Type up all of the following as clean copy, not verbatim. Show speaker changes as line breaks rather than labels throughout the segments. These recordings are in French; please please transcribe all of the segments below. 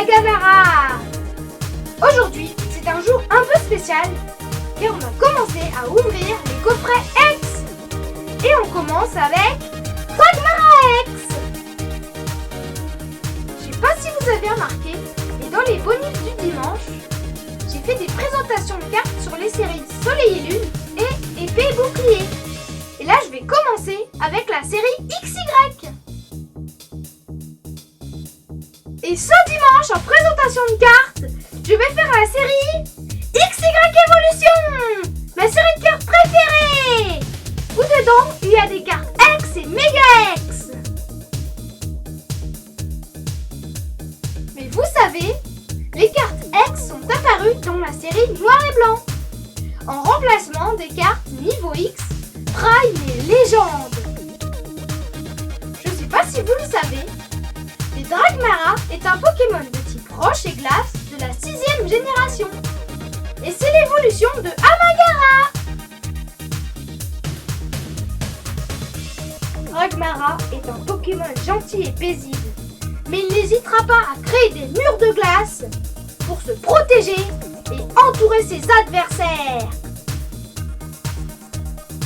Amagadara. Aujourd'hui, c'est un jour un peu spécial et on va commencer à ouvrir les coffrets X. Et on commence avec Dragmara X. Je sais pas si vous avez remarqué, mais dans les bonus du dimanche, j'ai fait des présentations de cartes sur les séries Soleil et Lune et Épée et Bouclier. Et là, je vais commencer avec la série XY. Et ce dimanche, en présentation de cartes, je vais faire la série XY Evolution, ma série de cartes préférée, où dedans, il y a des cartes X et Méga X. Mais vous savez, les cartes X sont apparues dans la série Noir et Blanc, en remplacement des cartes niveau X, Prime et Légende. Je sais pas si vous le savez, mais Dragmara est un Pokémon de type roche et glace de la 6e génération. Et c'est l'évolution de Amagara. Dragmara est un Pokémon gentil et paisible, mais il n'hésitera pas à créer des murs de glace pour se protéger et entourer ses adversaires.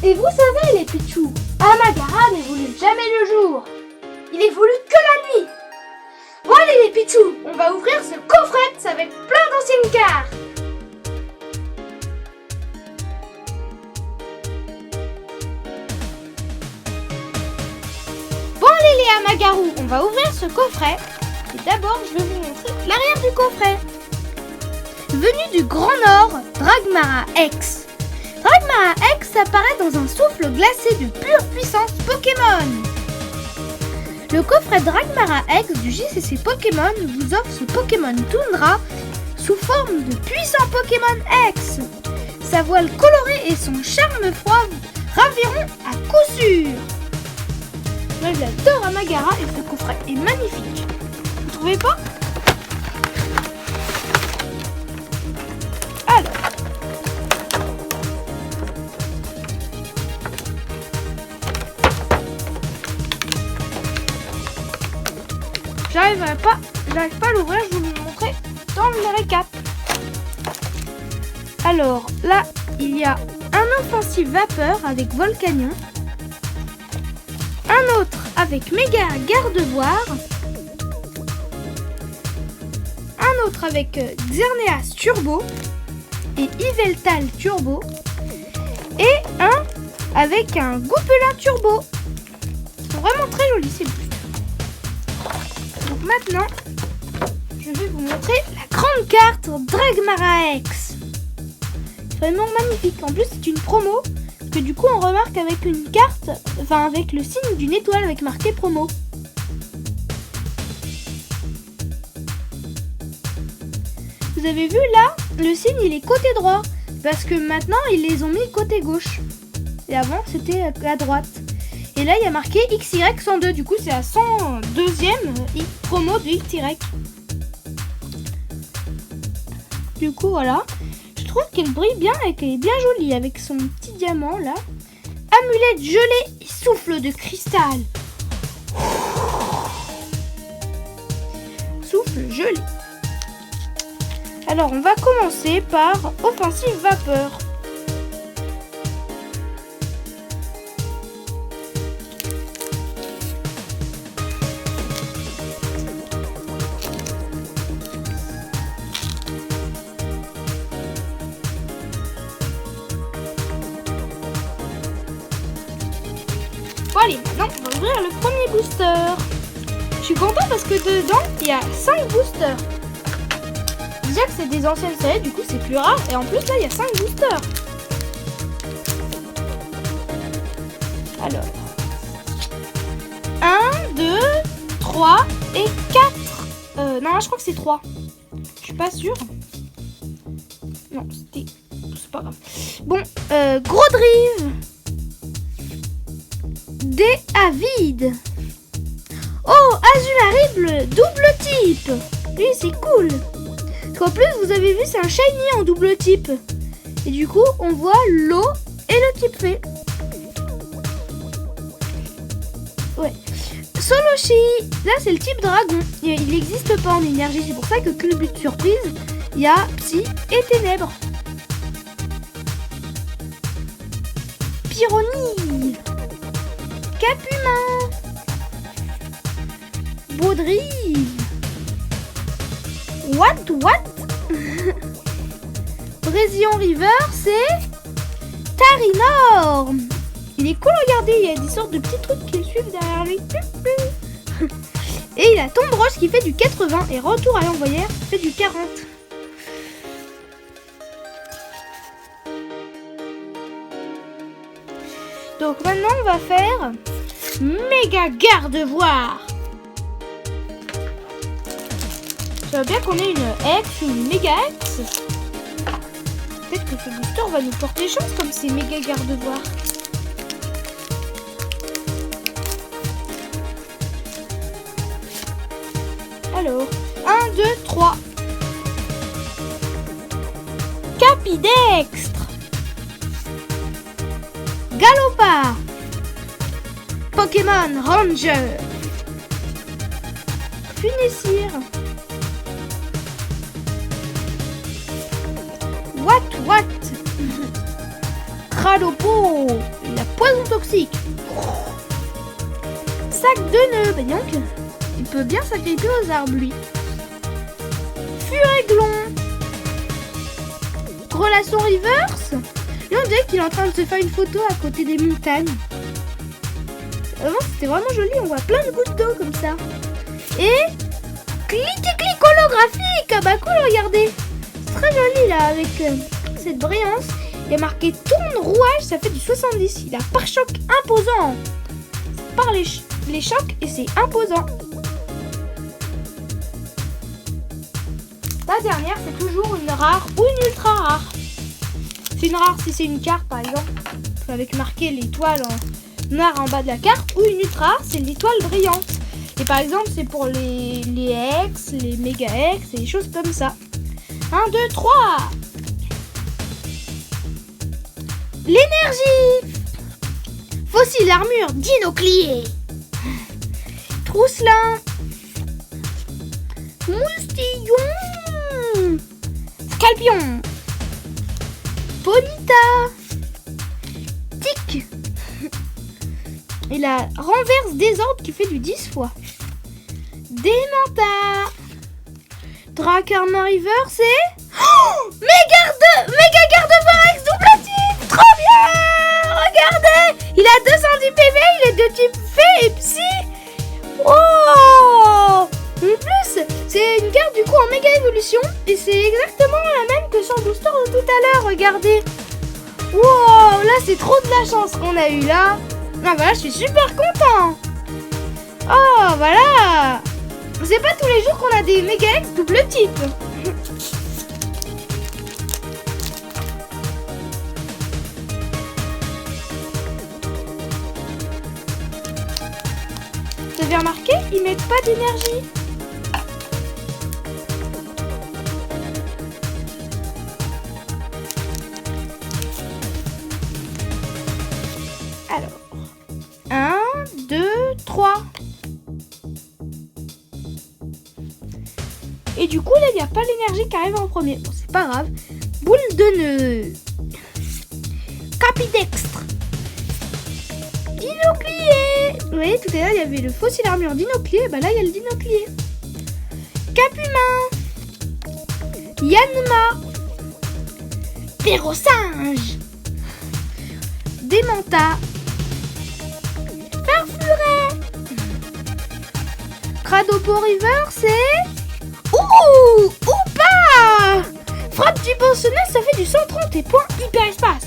Et vous savez les Pichou, Amagara n'évolue jamais le jour. Il évolue que la nuit. Bon allez les Pichou, on va ouvrir ce coffret avec plein d'anciennes cartes. Bon allez les Amagarou, on va ouvrir ce coffret. Et d'abord je vais vous montrer l'arrière du coffret. Venu du Grand Nord, Dragmara X. Dragmara X apparaît dans un souffle glacé de pure puissance Pokémon. Le coffret Dragmara X du JCC Pokémon vous offre ce Pokémon Toundra sous forme de puissant Pokémon X. Sa voile colorée et son charme froid raviront à coup sûr. Moi j'adore Amagara et ce coffret est magnifique. Vous trouvez pas? Alors. J'arrive pas à l'ouvrir, je vais vous le montrer dans le récap. Alors là, il y a un offensif vapeur avec Volcanion, un autre avec Méga Gardevoir, un autre avec Xerneas Turbo et Yveltal Turbo, et un avec un Goupelin Turbo. C'est vraiment très joli ces boosts. Donc maintenant, je vais vous montrer la grande carte Dragmara X. Vraiment magnifique. En plus, c'est une promo que du coup on remarque avec une carte, enfin avec le signe d'une étoile avec marqué promo. Vous avez vu là, le signe il est côté droit parce que maintenant ils les ont mis côté gauche. Et avant c'était à droite. Et là il y a marqué XY102, du coup c'est la 102e promo de XY. Du coup voilà, je trouve qu'elle brille bien et qu'elle est bien jolie avec son petit diamant là. Amulette gelée et souffle de cristal. Souffle gelé. Alors on va commencer par offensive vapeur. Bon allez, maintenant on va ouvrir le premier booster. Je suis content parce que dedans il y a 5 boosters. Déjà que c'est des anciennes séries, du coup c'est plus rare. Et en plus là il y a 5 boosters. Alors 1, 2, 3 et 4. Non, je crois que c'est 3. Je suis pas sûre. Non, c'est pas grave. Bon, gros drive. Des avides. Oh, Azularible double type. Lui, c'est cool. Parce qu'en plus, vous avez vu, c'est un shiny en double type. Et du coup, on voit l'eau et le type fait. Ouais. Soloshi. Là, c'est le type dragon. Il n'existe pas en énergie. C'est pour ça que Culbute surprise, il y a Psy et Ténèbres. Pyronie. Capumin. Baudrive. What? Brésilien River, c'est Tarinor. Il est cool, regardez, il y a des sortes de petits trucs qui le suivent derrière lui. Et il a Tombe Roche qui fait du 80 et Retour à l'Envoyeur qui fait du 40. Donc maintenant on va faire Méga Gardevoir. Ça veut bien qu'on ait une X ou une Méga X. Peut-être que ce booster va nous porter chance comme c'est Méga Gardevoir. Alors, 1, 2, 3. Capidextre. Galopard. Pokémon Ranger. Funessir. What? Cralopo. La poison toxique. Sac de nœuds. Ben donc, il peut bien s'agripper aux arbres, lui. Furéglon. Relation reverse. Lui, on dirait qu'il est en train de se faire une photo à côté des montagnes. Avant, c'était vraiment joli. On voit plein de gouttes d'eau comme ça. Et clic holographique. Bah cool, regardez. C'est très joli là avec cette brillance. Il y a marqué tourne rouage. Ça fait du 70. Il a pare-choc imposant. Par les chocs et c'est imposant. La dernière, c'est toujours une rare ou une ultra rare. C'est une rare si c'est une carte par exemple, avec marqué l'étoile en noir en bas de la carte, ou une ultra rare, c'est l'étoile brillante. Et par exemple, c'est pour les X, les méga X et des choses comme ça. 1, 2, 3. L'énergie. Fossile armure Dinoclier. Trousselin. Moustillon. Scalpion. Ponyta. Tic. Et la renverse désordre qui fait du 10 fois. Démenta. Dracarma River, c'est Méga Gardevoir X double type. Trop bien. Regardez, il a 210 PV, il est de type Fée et Psy. Oh. En plus, c'est une carte du coup en méga évolution et c'est exactement la même que sur le booster de tout à l'heure, regardez. Wow, là c'est trop de la chance qu'on a eu là. Ah voilà, je suis super content. Oh voilà. C'est pas tous les jours qu'on a des méga X double type. Vous avez remarqué, ils mettent pas d'énergie. Alors, 1, 2, 3. Et du coup, là, il n'y a pas l'énergie qui arrive en premier. Bon, c'est pas grave. Boule de nœud. Capidextre. Dinoclier. Vous voyez, tout à l'heure, il y avait le fossile armure Dinoclier. Bah là, il y a le Dinoclier. Capumin. Yanma. Perrosinge. Démenta. Farfuret. Cradopo River, c'est... Ouh, Oupa. Frappe du pensionnaire, ça fait du 130 et point hyper espace.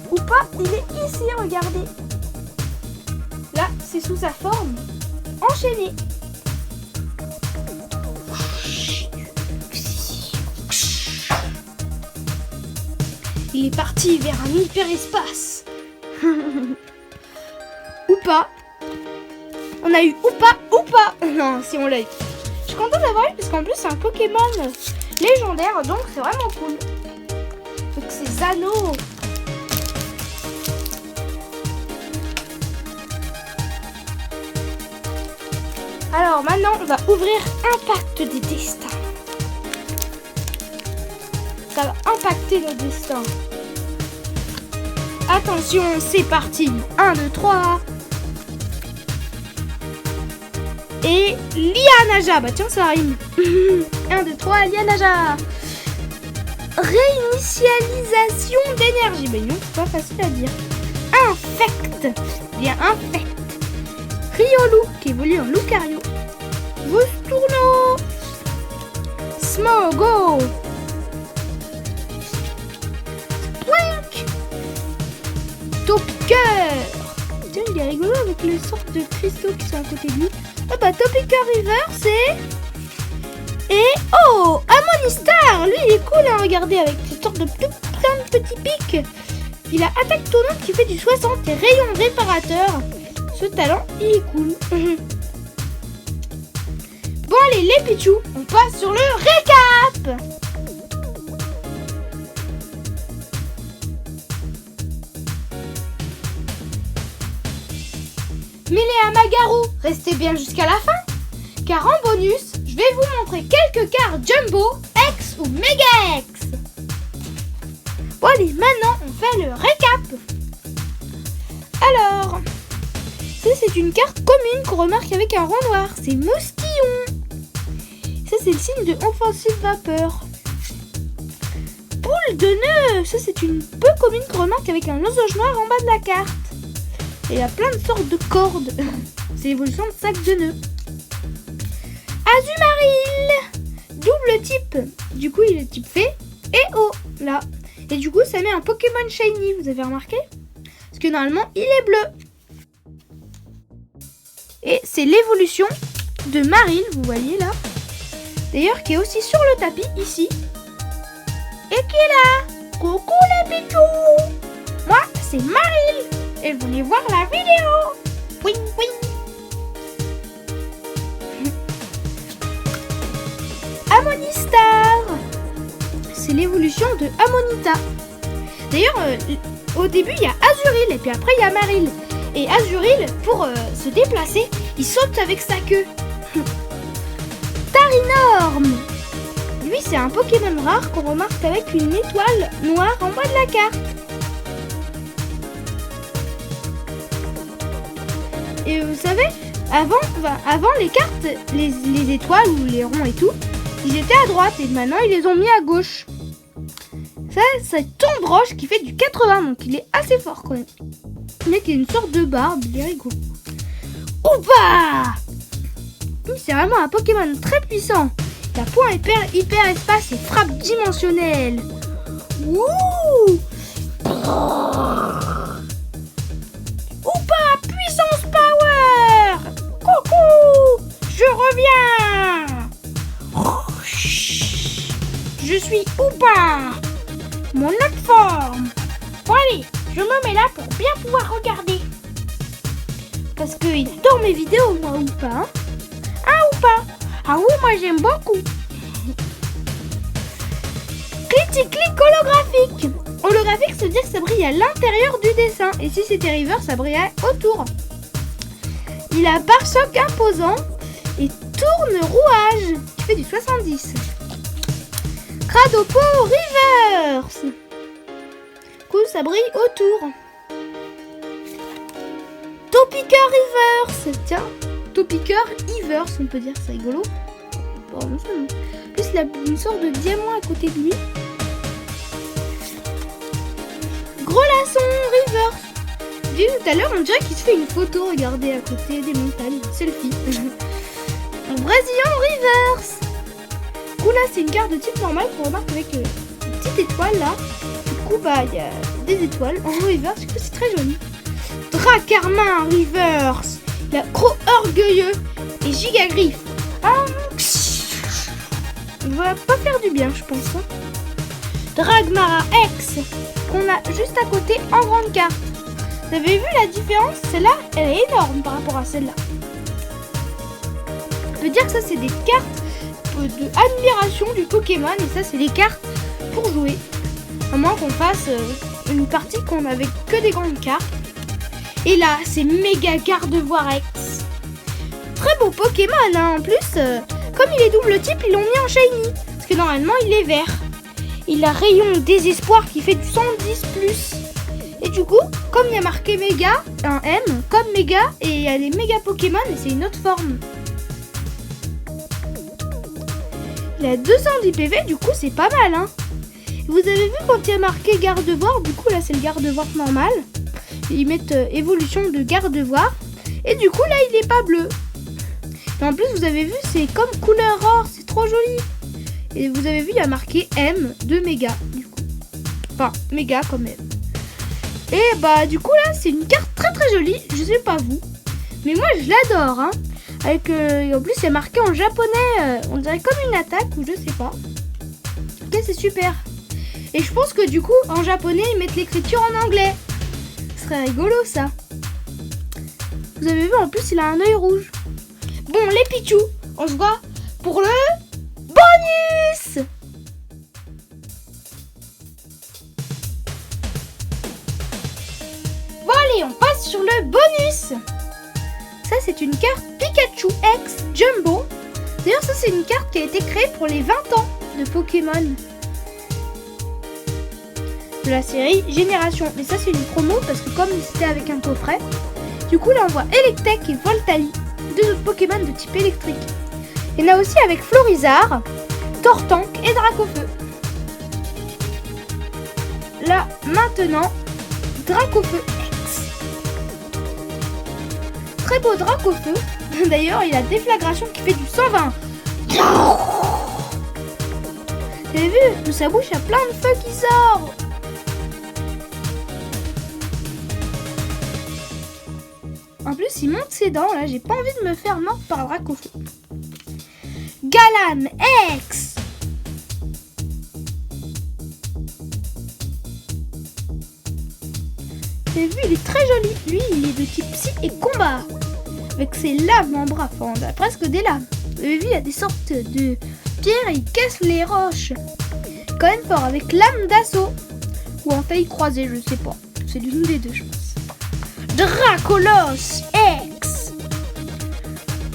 Oupa, il est ici, regardez. Là, c'est sous sa forme enchaînée. Il est parti vers un hyperespace. Oupa. On a eu Oupa. Non, si on l'a eu. Je suis contente d'avoir eu parce qu'en plus c'est un Pokémon légendaire, donc c'est vraiment cool. Donc ces anneaux. Alors maintenant, on va ouvrir Impact des destins. Ça va impacter nos destins. Attention, c'est parti. 1, 2, 3. Et Lianaja. Bah tiens, ça rime. 1, 2, 3, Lianaja. Réinitialisation d'énergie. Ben non, c'est pas facile à dire. Infect. Il y a Infect. Riolu, qui évolue en Lucario. Vostourno. Smogo. Twink. Topiqueur. Tiens, il est rigolo avec les sortes de cristaux qui sont à côté de lui. Ah bah, Topiqueur River, et oh, Amonistar. Lui, il est cool, hein, regardez, avec ces sortes de plein de petits pics. Il a attaque tournante qui fait du 60 et rayon réparateur. Ce talent, il est cool. Bon, allez, les Pichou, on passe sur le récap. Méléa Magaru, restez bien jusqu'à la fin, car en bonus, je vais vous montrer quelques cartes Jumbo, X ou Mega X. Bon allez, maintenant on fait le récap. Alors, ça c'est une carte commune qu'on remarque avec un rond noir, c'est Mousquillon. Ça c'est le signe de offensive vapeur. Boule de nœud, ça c'est une peu commune qu'on remarque avec un orange noir en bas de la carte. Et il y a plein de sortes de cordes. C'est l'évolution de sac de nœuds. Azumarill, double type. Du coup, il est type fée et eau, là. Et du coup, ça met un Pokémon shiny, vous avez remarqué? Parce que normalement, il est bleu. Et c'est l'évolution de Marill, vous voyez là. D'ailleurs, qui est aussi sur le tapis, ici. Et qui est là. Coucou les Pichou. Moi, c'est Marill. Et vous voulez voir la vidéo? Oui, oui. Amonistar, c'est l'évolution de Amonita. D'ailleurs, au début, il y a Azurill et puis après, il y a Marill. Et Azurill, pour se déplacer, il saute avec sa queue. Tarinorm, lui, c'est un Pokémon rare qu'on remarque avec une étoile noire en bas de la carte. Et vous savez, avant les cartes, les étoiles ou les ronds et tout, ils étaient à droite et maintenant ils les ont mis à gauche. Ça, c'est Tombroche qui fait du 80, donc il est assez fort quand même. Le mec a une sorte de barbe, il est rigolo. Oupa! C'est vraiment un Pokémon très puissant. Il a point hyper espace et frappe dimensionnelle. Wouh! Oupa! Puissance power! Coucou! Je reviens! Je suis Oupa! Mon autre forme! Bon allez, je me mets là pour bien pouvoir regarder. Parce qu'il adore mes vidéos, moi, Oupa. Hein? Ah, Oupa! Ah oui, moi j'aime beaucoup. Clic holographique. Holographique, ça veut dire que ça brille à l'intérieur du dessin. Et si c'était River, ça brillait autour. Il a pare-choc imposant et tourne rouage qui fait du 70. Cradopo Reverse. Du coup, ça brille autour. Topiqueur Reverse. Tiens, Topiqueur Reverse, on peut dire, c'est rigolo. Bon, non, plus, il a une sorte de diamant à côté de lui. Gros laçon Reverse. Vu tout à l'heure, on dirait qu'il se fait une photo, regardez, à côté des montagnes. Selfie. Brésilien Reverse. Du coup, là, c'est une carte de type normal qu'on remarque avec une petite étoile là. Du coup, bah, il y a des étoiles en reverse. Du coup, c'est très joli. Dracarmin Reverse. Il a gros orgueilleux et giga griffe. Il va pas faire du bien, je pense. Hein. Dragmara X, qu'on a juste à côté en grande carte. Vous avez vu la différence? Celle-là, elle est énorme par rapport à celle-là. On peut dire que ça, c'est des cartes de admiration du Pokémon. Et ça, c'est les cartes pour jouer. À moins qu'on fasse une partie qu'on avait que des grandes cartes. Et là, c'est méga Gardevoir X. très beau Pokémon, hein. En plus, comme il est double type, ils l'ont mis en shiny. Parce que normalement, il est vert. Il a rayon désespoir qui fait du 110+. Et du coup, comme il y a marqué méga, un M, comme méga, et il y a les méga Pokémon, et c'est une autre forme. Il a 210 PV, du coup, c'est pas mal, hein. Vous avez vu quand il y a marqué Gardevoir, du coup, là, c'est le Gardevoir normal. Ils mettent évolution de Gardevoir. Et du coup, là, il est pas bleu. Et en plus, vous avez vu, c'est comme couleur or, c'est trop joli. Et vous avez vu, il y a marqué M de méga, du coup. Enfin, méga quand même. Et bah, du coup, là, c'est une carte très très jolie. Je sais pas vous, mais moi, je l'adore, hein. Avec, en plus, c'est marqué en japonais, on dirait comme une attaque, ou je sais pas. Ok, c'est super. Et je pense que du coup, en japonais, ils mettent l'écriture en anglais. Ce serait rigolo, ça. Vous avez vu, en plus, il a un œil rouge. Bon, les Pichou, on se voit pour le bonus. Bon, allez, on passe sur le bonus. Ça, c'est une carte Pikachu X Jumbo. D'ailleurs, ça, c'est une carte qui a été créée pour les 20 ans de Pokémon. De la série Génération. Mais ça, c'est une promo parce que comme c'était avec un coffret, du coup, là, on voit Electek et Voltali, deux autres Pokémon de type électrique. Il y en a aussi avec Florizard, Tortank et Dracofeu. Là, maintenant, Dracofeu X. Très beau Dracofeu. D'ailleurs, il a déflagration qui fait du 120. Vous avez vu, de sa bouche, il y a plein de feu qui sort. En plus, il monte ses dents. Là, j'ai pas envie de me faire mordre par Dracofeu. Galan X. Vous avez vu, il est très joli. Lui, il est de type psy et combat. Avec ses lames en bras. Enfin, on a presque des lames. Vous avez vu, il y a des sortes de pierres et il casse les roches. Quand même fort avec lame d'assaut. Ou en taille croisée, je sais pas. C'est l'une des deux, je pense. Dracolos X.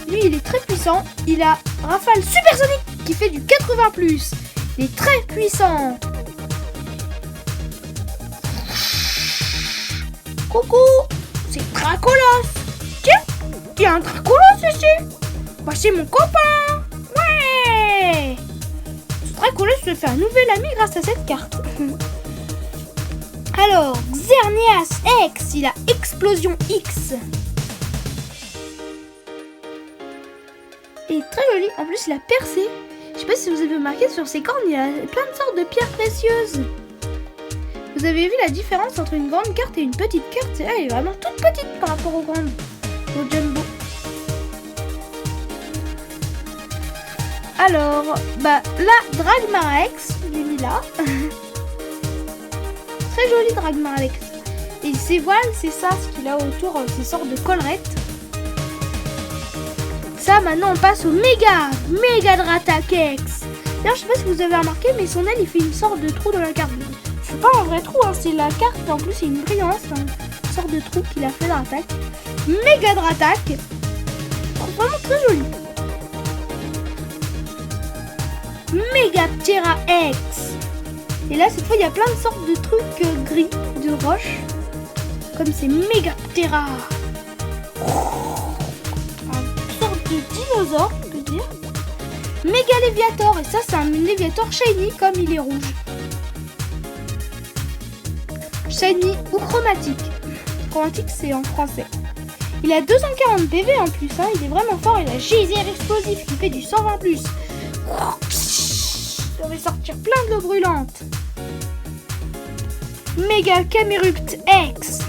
Lui, il est très puissant. Il a rafale supersonique qui fait du 80+. Il est très puissant. Coucou, c'est Dracolos. Tiens, il y a un Dracolos ici. Bah, c'est mon copain. Ouais. Ce Dracolos se fait un nouvel ami grâce à cette carte. Alors, Xerneas X, il a Explosion X. Il est très joli. En plus, il a percé. Je sais pas si vous avez remarqué sur ses cornes, il y a plein de sortes de pierres précieuses. Vous avez vu la différence entre une grande carte et une petite carte? Celle-là, elle est vraiment toute petite par rapport aux grandes, au jumbo. Alors, bah là, Dragmara X, je l'ai mis là. Très joli Dragmara X. Et ses voiles, c'est ça, ce qu'il a autour, ces sortes de collerettes. Ça, maintenant, on passe au Méga Dratak X. D'ailleurs, je sais pas si vous avez remarqué, mais son aile, il fait une sorte de trou dans la carte. C'est pas un vrai trou, hein, c'est la carte, en plus, c'est une brillance, une sorte de trou qu'il a fait dans l'attaque. Méga Dratak. Vraiment très joli. Megaptera X. Et là, cette fois, il y a plein de sortes de trucs gris, de roches. Comme c'est Megaptera. Une sorte de dinosaure, on peut dire. Méga Léviator. Et ça, c'est un Léviator shiny, comme il est rouge. Shiny ou chromatique. Chromatique, c'est en français. Il a 240 PV en plus, hein. Il est vraiment fort. Il a geyser explosif qui fait du 120+. Ça va sortir plein de l'eau brûlante. Méga Camerupt X.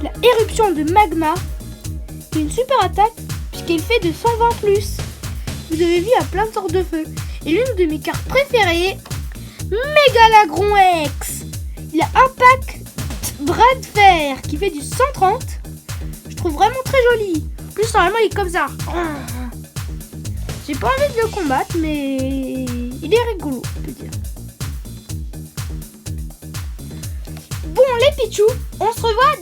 La éruption de magma. Une super attaque puisqu'elle fait de 120+. Vous avez vu, il y a plein de sortes de feux. Et l'une de mes cartes préférées, Mégalagron X. Il a Impact Bras de Fer qui fait du 130. Je trouve vraiment très joli. En plus, normalement, il est comme ça. J'ai pas envie de le combattre, mais il est rigolo, on peut dire. Bon, les Pichou, on se revoit